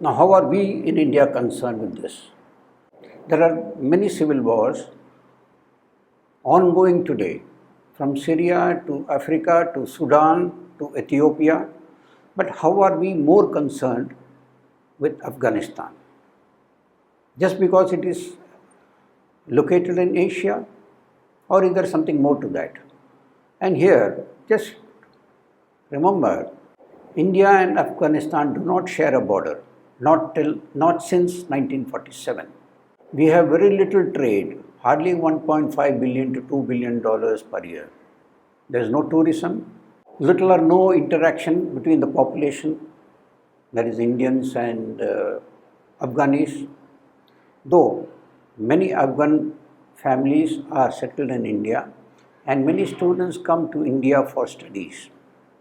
Now, how are we in India concerned with this? There are many civil wars ongoing today, from Syria to Africa to Sudan to Ethiopia. But how are we more concerned with Afghanistan? Just because it is located in Asia, or is there something more to that? And here, just remember, India and Afghanistan do not share a border, not since 1947. We have very little trade, hardly 1.5 billion to $2 billion per year. There is no tourism, little or no interaction between the population, that is Indians and Afghanis. Though many Afghan families are settled in India and many students come to India for studies.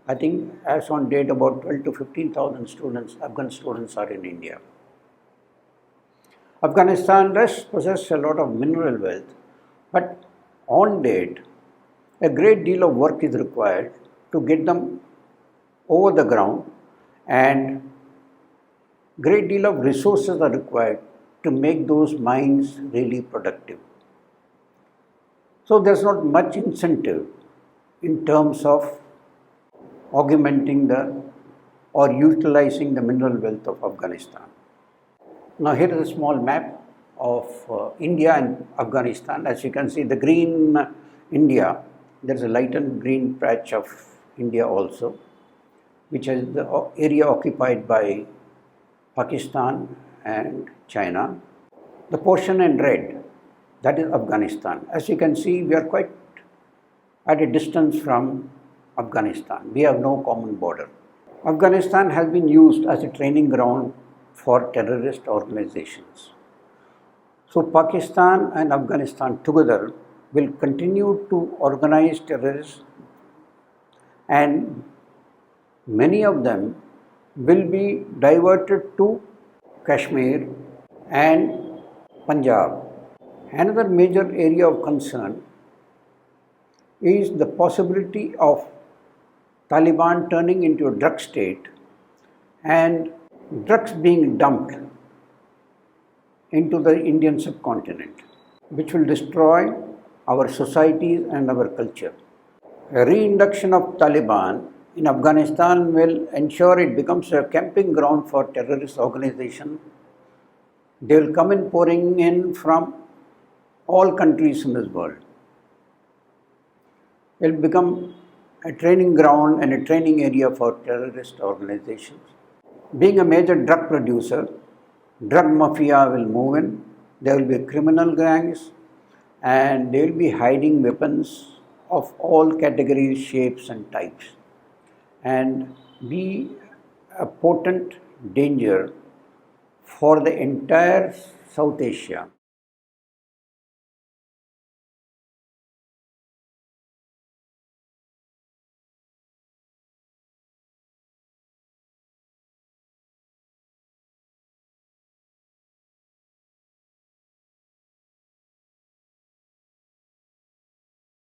I think as on date about 12 to 15,000 students, Afghan students are in India. Afghanistan does possess a lot of mineral wealth, but on date, a great deal of work is required to get them over the ground, and great deal of resources are required to make those mines really productive. So there's not much incentive in terms of augmenting or utilizing the mineral wealth of Afghanistan. Now here is a small map of India and Afghanistan. As you can see, the green India, there is a lightened green patch of India also, which is the area occupied by Pakistan and China. The portion in red, that is Afghanistan. As you can see, we are quite at a distance from Afghanistan. We have no common border. Afghanistan has been used as a training ground for terrorist organizations. So Pakistan and Afghanistan together will continue to organize terrorists, and many of them will be diverted to Kashmir and Punjab. Another major area of concern is the possibility of Taliban turning into a drug state and drugs being dumped into the Indian subcontinent, which will destroy our societies and our culture. A reintroduction of Taliban in Afghanistan will ensure it becomes a camping ground for terrorist organizations. They will come in pouring in from all countries in this world. It will become a training ground and a training area for terrorist organizations. Being a major drug producer, drug mafia will move in. There will be criminal gangs, and they will be hiding weapons of all categories, shapes and types, and be a potent danger for the entire South Asia.